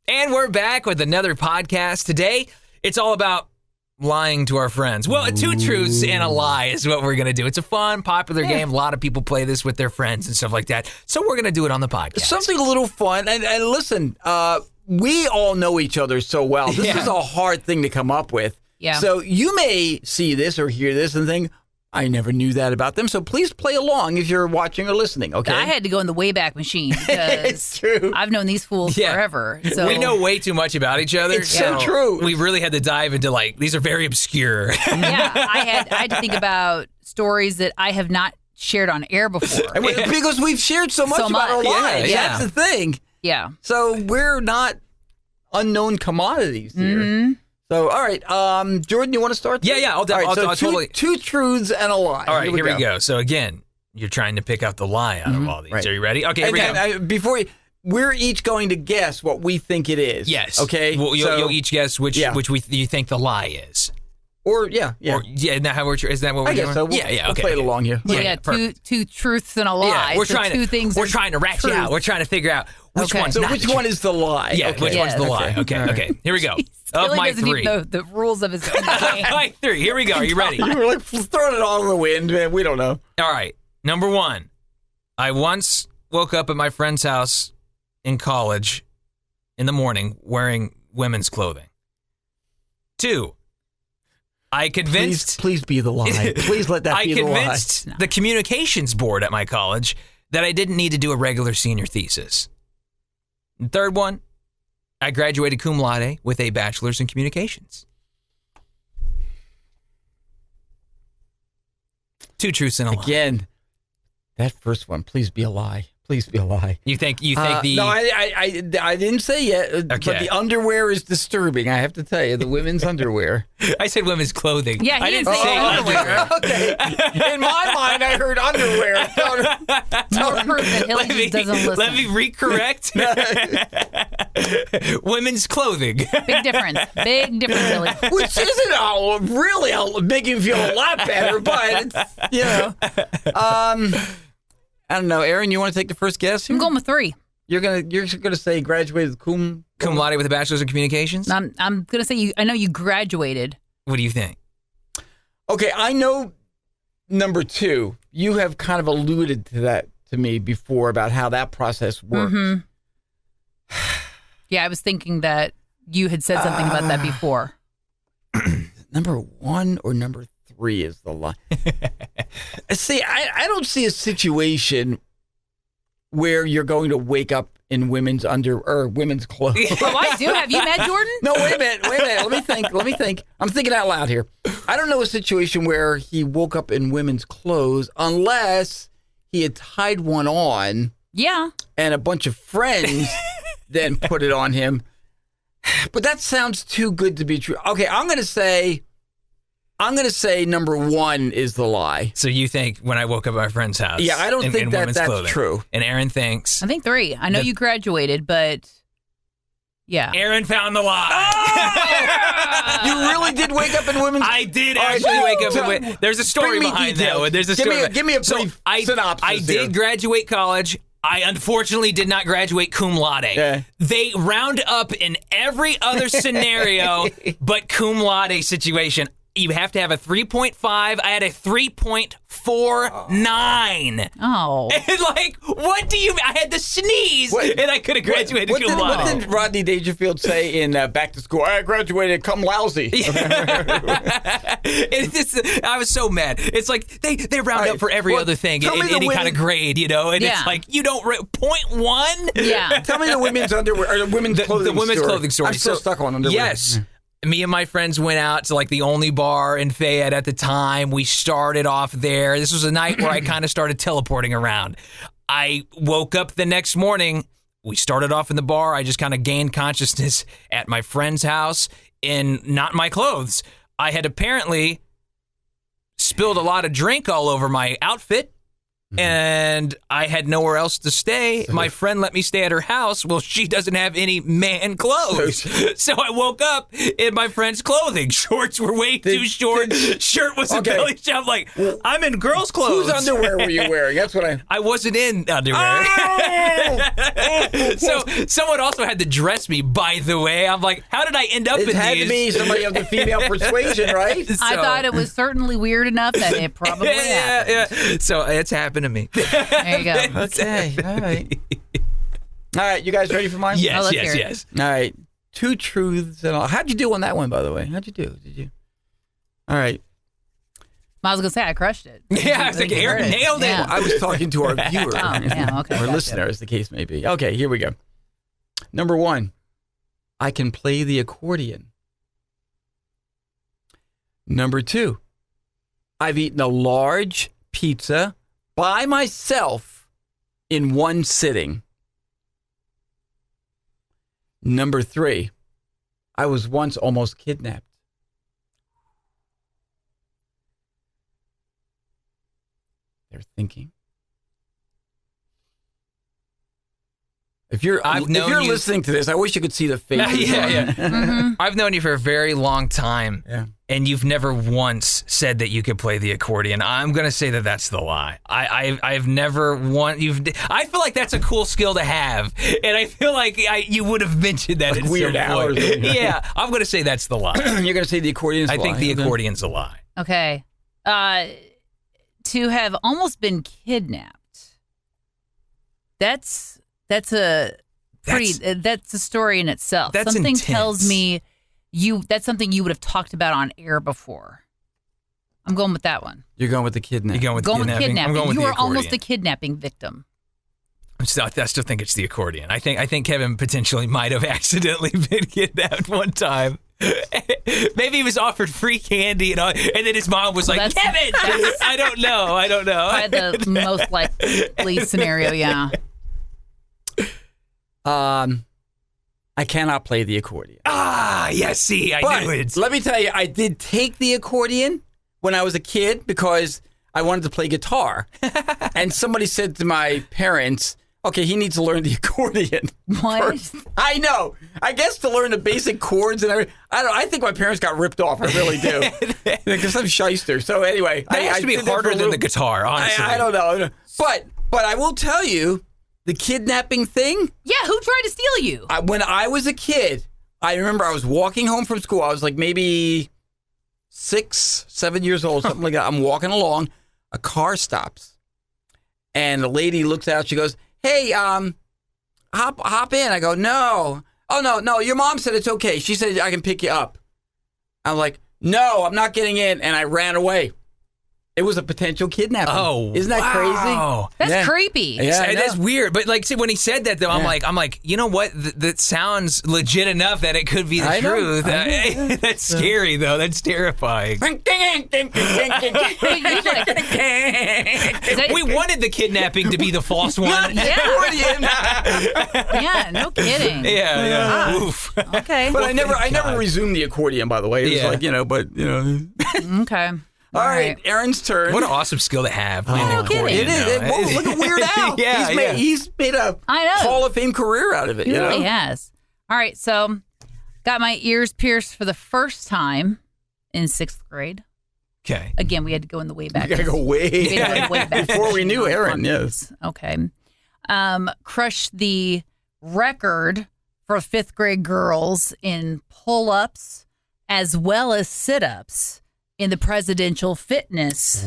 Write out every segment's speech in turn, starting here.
And we're back with another podcast. Today, it's all about lying to our friends. Well, 2 truths and a lie is what we're going to do. It's a fun, popular game. A lot of people play this with their friends and stuff like that. So we're going to do it on the podcast. Something a little fun. And listen, we all know each other so well. This is a hard thing to come up with. Yeah. So you may see this or hear this and think, I never knew that about them. So please play along if you're watching or listening, okay? I had to go in the Wayback Machine because It's true. I've known these fools forever. So We know way too much about each other. It's so true. We really had to dive into, these are very obscure. Yeah, I had to think about stories that I have not shared on air before. Because we've shared so much about our lives. Yeah. That's the thing. Yeah. So we're not unknown commodities here. Mm-hmm. So, all right. Jordan, you want to start? Yeah. I'll totally. Two truths and a lie. All right, here we go. So, again, you're trying to pick out the lie out of all these. Right. Are you ready? Okay, here we go. We're each going to guess what we think it is. Yes. Okay. You'll each guess which you think the lie is. Or yeah. Isn't that what we're doing? I guess so. We'll play it along here. Yeah, two truths and a lie. Yeah, we're so trying two to things. We're trying to rat you out. We're trying to figure out which one's So not which the one truth. is the lie? Yeah, which one's the lie? Okay. Here we go. Of Billy my doesn't 3. even know the rules of his own game. My 3. Here we go. Are you ready? You were like throwing it all in the wind, man. We don't know. All right. Number 1. I once woke up at my friend's house in college in the morning wearing women's clothing. 2. I convinced... Please be the lie. Please let that be the lie. I convinced the communications board at my college that I didn't need to do a regular senior thesis. And 3rd one, I graduated cum laude with a bachelor's in communications. 2 truths and a lie. Again, that first one, please be a lie. Please be a lie. You think the... No, I didn't say yet, but the underwear is disturbing. I have to tell you, the women's underwear. I said women's clothing. Yeah, I he didn't didn't say say underwear. Okay. In my mind, I heard underwear. More proof that Hilly just doesn't listen. Let me recorrect. Women's clothing. Big difference. Big difference, Hilly. Which isn't really making you feel a lot better, but it's, I don't know, Aaron. You want to take the first guess here? I'm going with 3. You're gonna say graduated with cum Laude with a bachelor's in communications. I'm gonna say I know you graduated. What do you think? Okay, I know number 2. You have kind of alluded to that to me before about how that process works. Mm-hmm. Yeah, I was thinking that you had said something about that before. Number 1 or number 3 is the lie. See, I don't see a situation where you're going to wake up in women's women's clothes. Oh, I do. Have you met Jordan? No, wait a minute. Let me think. I'm thinking out loud here. I don't know a situation where he woke up in women's clothes unless he had tied one on. Yeah. And a bunch of friends then put it on him. But that sounds too good to be true. Okay, I'm going to say number 1 is the lie. So you think when I woke up at my friend's house? Yeah, I don't think that's clothing. True. And Aaron thinks. I think 3. I know you graduated, but yeah. Aaron found the lie. Oh! You really did wake up in women's. I did actually wake up in. There's a story behind details. that one. There's a story. Give me a brief synopsis. I did graduate college. I unfortunately did not graduate cum laude. Yeah. They round up in every other scenario but cum laude situation. You have to have a 3.5. I had a 3.49. Oh. And what do you... I had to sneeze, and I could have graduated cum laude. What did Rodney Dangerfield say in Back to School? I graduated cum lousy. I was so mad. It's like they round up for every other thing in any kind of grade, and it's like you don't... 0.1? Yeah. Tell me the women's underwear or women's clothing the women's story. clothing story. I'm still stuck on underwear. Yes. Me and my friends went out to the only bar in Fayette at the time. We started off there. This was a night where I kind of started teleporting around. I woke up the next morning. We started off in the bar. I just kind of gained consciousness at my friend's house in not my clothes. I had apparently spilled a lot of drink all over my outfit. and I had nowhere else to stay. My friend let me stay at her house. Well, she doesn't have any man clothes. So I woke up in my friend's clothing. Shorts were way too short. Shirt was a belly shot. I'm like, I'm in girls' clothes. Whose underwear were you wearing? That's what I wasn't in underwear. Oh! So someone also had to dress me, by the way. I'm like, how did I end up in these? It had to be somebody of the female persuasion, right? I thought it was certainly weird enough that it probably happened. Yeah. So it's happened to me. There you go. Okay. All right. All right. You guys ready for mine? Yes. All right. 2 truths and all. How'd you do on that one, by the way? How'd you do? Did you? All right. I was going to say, I crushed it. Yeah, I was like, Aaron nailed it. Yeah. Well, I was talking to our viewer. Okay. Or Gotcha. listener, as the case may be. Okay, here we go. Number 1, I can play the accordion. Number 2, I've eaten a large pizza by myself in one sitting. Number 3, I was once almost kidnapped. They're thinking. If you're listening to this, I wish you could see the face. Yeah. I've known you for a very long time, and you've never once said that you could play the accordion. I'm going to say that that's the lie. I've never I feel like that's a cool skill to have, and I feel like you would have mentioned that like at weird some hours. point. Yeah, I'm going to say that's the lie. You're going to say the accordion's I a think lie. the accordion's a lie. Okay. To have almost been kidnapped. That's a story in itself. That's something intense. tells me that's something you would have talked about on air before. I'm going with that one. You're going with the kidnapping. You're going with Kidnapping. I'm going with You the were accordion. almost a kidnapping victim. I still think it's the accordion. I think Kevin potentially might have accidentally been kidnapped one time. Maybe he was offered free candy and then his mom was like, Kevin! I don't know. Probably the most likely scenario, yeah. I cannot play the accordion. Yes, see, I knew it. Let me tell you, I did take the accordion when I was a kid because I wanted to play guitar. And somebody said to my parents, okay, he needs to learn the accordion. What? First. I know. I guess to learn the basic chords and everything. I think my parents got ripped off. I really do. Because I'm shyster. So anyway. That has to be harder than the guitar, honestly. I don't know. But I will tell you, the kidnapping thing. Yeah, who tried to steal you? When I was a kid, I remember I was walking home from school. I was like maybe 6, 7 years old, something like that. I'm walking along. A car stops. And the lady looks out. She goes, hey, hop in. I go, no. Oh, no, your mom said it's okay. She said I can pick you up. I'm like, no, I'm not getting in. And I ran away. It was a potential kidnapping. Oh, isn't that crazy? That's creepy. Yeah, that's weird. But see, when he said that, though, I'm like, you know what? That sounds legit enough that it could be the truth. That's scary, though. That's terrifying. We wanted the kidnapping to be the false one. Yeah, no kidding. Yeah. Oof. Okay. But I never resumed the accordion, by the way. It was like, Okay. All right, Aaron's turn. What an awesome skill to have. Playing the kidding. accordion, It is. Whoa, look at Weird Al. He's made a Hall of Fame career out of it. He really has. All right, so got my ears pierced for the first time in 6th grade. Okay. Again, we had to go in the way back. We got to go way back. Before we knew Aaron, yes. Okay. Crushed the record for 5th grade girls in pull-ups as well as sit-ups in the presidential fitness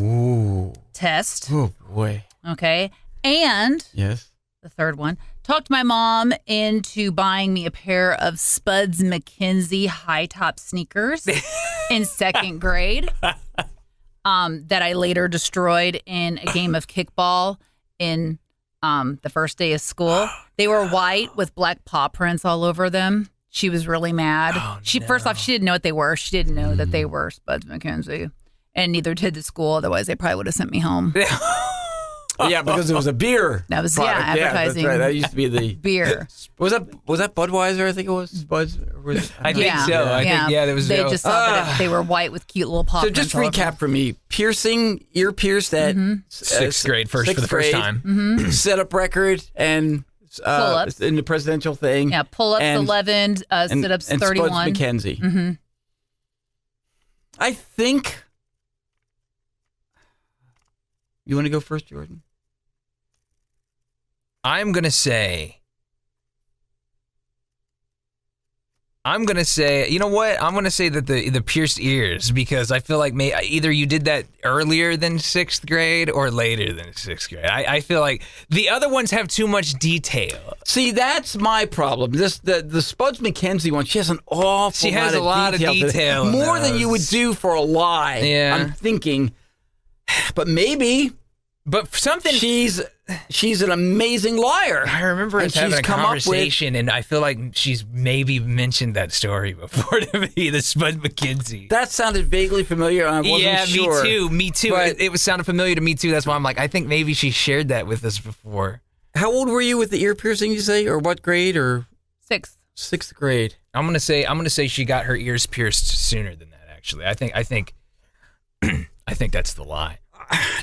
test. Oh, boy. Okay. And yes, the third one, talked my mom into buying me a pair of Spuds McKenzie high-top sneakers in 2nd grade that I later destroyed in a game of kickball in the first day of school. They were white with black paw prints all over them. She was really mad. First off, she didn't know what they were. She didn't know that they were Spuds McKenzie. And neither did the school. Otherwise, they probably would have sent me home. Yeah, because it was a beer. That was product. advertising. That's right. That used to be the beer. Was that Budweiser? I think it was Bud's. I think so. I think there was. They just thought that they were white with cute little pop. So just recap for me: piercing, ear pierced at sixth grade for the first time. Mm-hmm. Set up record and pull-ups in the presidential thing. Yeah, pull-ups 11, sit-ups and 31. Spuds McKenzie. Mm-hmm. I think. You want to go first, Jordan? I'm gonna say, you know what? I'm gonna say that the pierced ears, because I feel like either you did that earlier than 6th grade or later than 6th grade. I feel like the other ones have too much detail. See, that's my problem. The Spuds McKenzie one, she has an awful She has a lot of detail. More than you would do for a lie. Yeah. I'm thinking, but maybe. But something. She's an amazing liar. I remember us having a conversation, and I feel like she's maybe mentioned that story before to me, the Spud McKenzie. That sounded vaguely familiar, and I wasn't sure. Me too. But it sounded familiar to me too. That's why I'm like, I think maybe she shared that with us before. How old were you with the ear piercing, you say? Or what grade? Or 6th. 6th grade. I'm gonna say she got her ears pierced sooner than that, actually. I think that's the lie.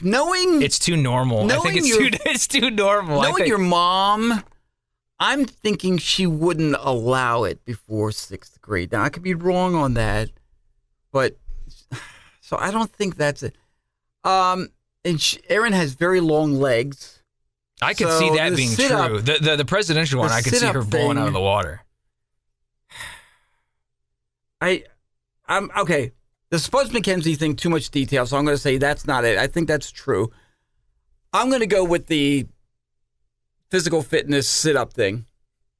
Knowing it's too normal. I think it's too normal. Knowing your mom, I'm thinking she wouldn't allow it before 6th grade. Now I could be wrong on that, but so I don't think that's it. And Erin has very long legs. I could see that being true. The presidential one, I could see her blowing out of the water. I'm okay. The Spuds McKenzie thing, too much detail, so I'm going to say that's not it. I think that's true. I'm going to go with the physical fitness sit-up thing.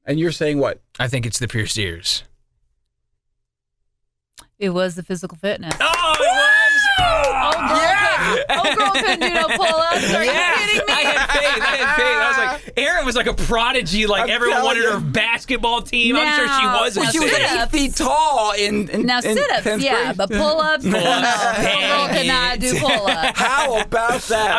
And you're saying what? I think it's the pierced ears. It was the physical fitness. Oh, it was! Oh, girl couldn't do no pull-ups. Are you kidding me? I had faith. I was like, Erin was like a prodigy. Like, everyone wanted her basketball team. I'm sure she was. Well, she was 8 feet tall in now sit-ups, grade. but pull-ups, no. Girl could not do pull-ups. How about that?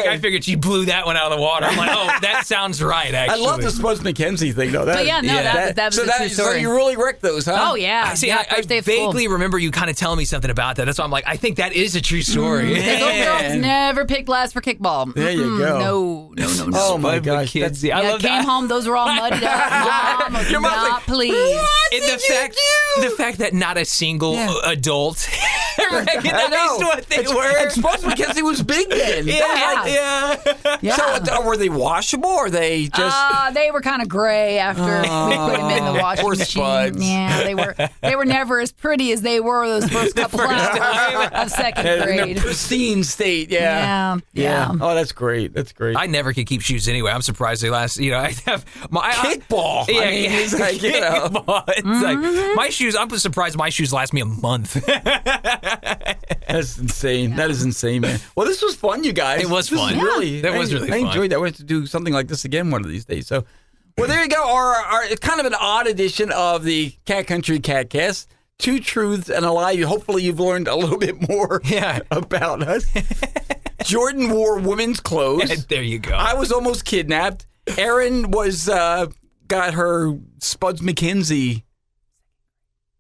I figured she blew that one out of the water. I'm like, oh, that sounds right, actually. I love the Spuds McKenzie thing, though. That was a true story. So you really wrecked those, huh? Oh, yeah. I vaguely remember you kind of telling me something about that. That's why I'm like, I think that is a true story. Those girls never picked last for kickball. There you go. No. Oh, my gosh. Kids. I love came home, those were all muddied up. Mom was not pleased. What and the fact that not a single adult recognized what they were. And Spuds McKenzie was big then. Yeah. So were they washable, or they just... they were kind of gray after we put them in the washing poor machine. Spuds. Yeah, they were never as pretty as they were those first couple hours of 2nd grade. In a pristine state, Yeah. Oh, that's great. That's great. I never could keep shoes anyway. I'm surprised they last. I have my kickball. It's like, kickball. It's like my shoes. I'm surprised my shoes last me a month. That's insane. Yeah. That is insane, man. Well, this was fun, you guys. It was fun. That was really fun. I enjoyed that. We have to do something like this again one of these days. So, well, there you go. Our kind of an odd edition of the Cat Country KATcast. 2 truths and a lie. Hopefully, you've learned a little bit more about us. Jordan wore women's clothes. There you go. I was almost kidnapped. Erin was got her Spuds McKenzie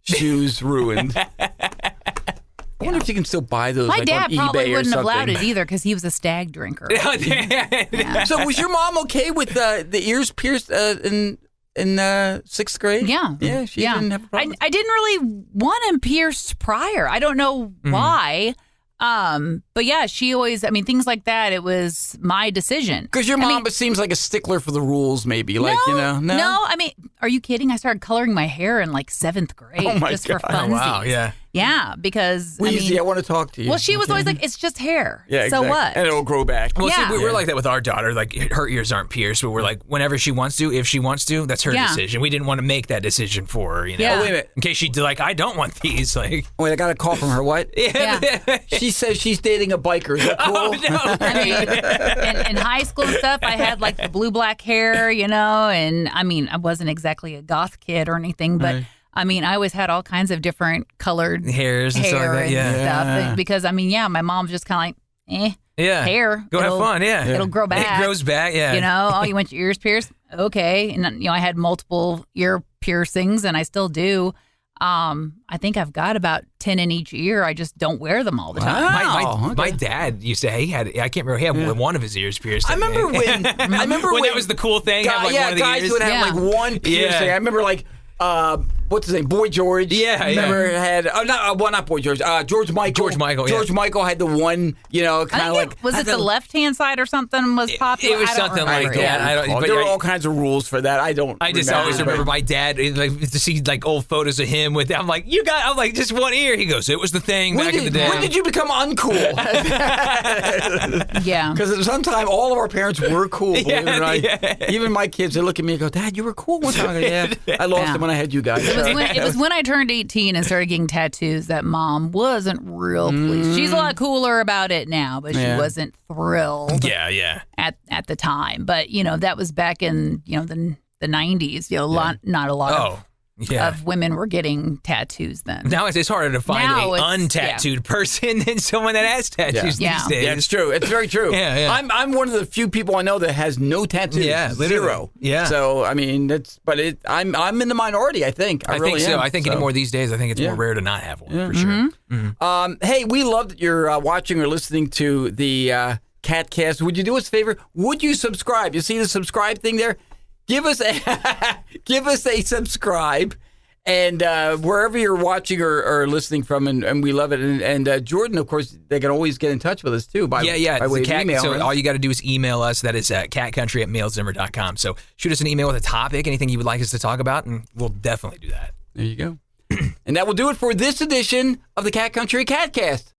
shoes ruined. I wonder if you can still buy those. My dad on probably eBay or wouldn't have allowed something. it either because he was a stag drinker. So was your mom okay with the ears pierced in 6th grade? Yeah. She didn't have a problem. I didn't really want him pierced prior. I don't know why. But yeah, she always, things like that, it was my decision. Because your mom seems like a stickler for the rules, maybe. No, are you kidding? I started coloring my hair in 7th grade just for funsies. Oh, wow, yeah. Yeah, because Weezy, I want to talk to you. Well, she was always like, it's just hair. Yeah, exactly. So what? And it'll grow back. Well, see, we're like that with our daughter. Like, her ears aren't pierced, but we're like, whenever she wants to, if she wants to, that's her decision. We didn't want to make that decision for her, Yeah. Oh, wait a minute. In case she'd like, I don't want these. Like, wait, I got a call from her. What? Yeah. She says she's dating a biker. Is that cool? Oh, no. In high school and stuff, I had the blue-black hair, and I wasn't exactly a goth kid or anything, but Right. I always had all kinds of different colored hairs and stuff like that. stuff because my mom's just kind of like, eh. Yeah. hair. Go have fun. Yeah. It'll grow back. It grows back. Yeah. You know, oh, you want your ears pierced? Okay. And, I had multiple ear piercings and I still do. I think I've got about 10 in each ear. I just don't wear them all the time. Wow. My dad used to. He had. I can't remember. He had one of his ears pierced. I remember when. when that was the cool thing. Have like one of the guys ears. would have like one piercing. I remember like. What's his name? Boy George. Yeah, Remember had not Boy George. George Michael. George Michael. Yeah. George Michael had the one. Kind of like. Was it the left-hand side or something was popular? It was something like that. There were all kinds of rules for that. I just always remember my dad like to see like old photos of him with. I'm like, just one ear. He goes, it was it thing back in the day. When did you become uncool? Yeah. Because at some time all of our parents were cool. Believe it or not. Yeah. Even my kids, they look at me and go, "Dad, you were cool one time." I go, yeah, I lost it when I had you guys. It was when I turned 18 and started getting tattoos that Mom wasn't real pleased. She's a lot cooler about it now, but she wasn't thrilled. Yeah. At the time, but that was back in the 90s. Not a lot of women were getting tattoos then. Now it's harder to find an untattooed person than someone that has tattoos these days. Yeah, it's true. It's very true. Yeah. I'm one of the few people I know that has no tattoos. Yeah, zero. Yeah. So I mean, I'm in the minority. I think. I really think so. am. I think anymore these days. I think it's more rare to not have one for sure. Mm-hmm. Hey, we love that you're watching or listening to the KATcast. Would you do us a favor? Would you subscribe? You see the subscribe thing there? Give us a subscribe. And wherever you're watching or listening from, and we love it. And Jordan, of course, they can always get in touch with us, too, by way of email. So all you got to do is email us. That is catcountry@mailzimmer.com. So shoot us an email with a topic, anything you would like us to talk about, and we'll definitely do that. There you go. And that will do it for this edition of the Cat Country KATcast.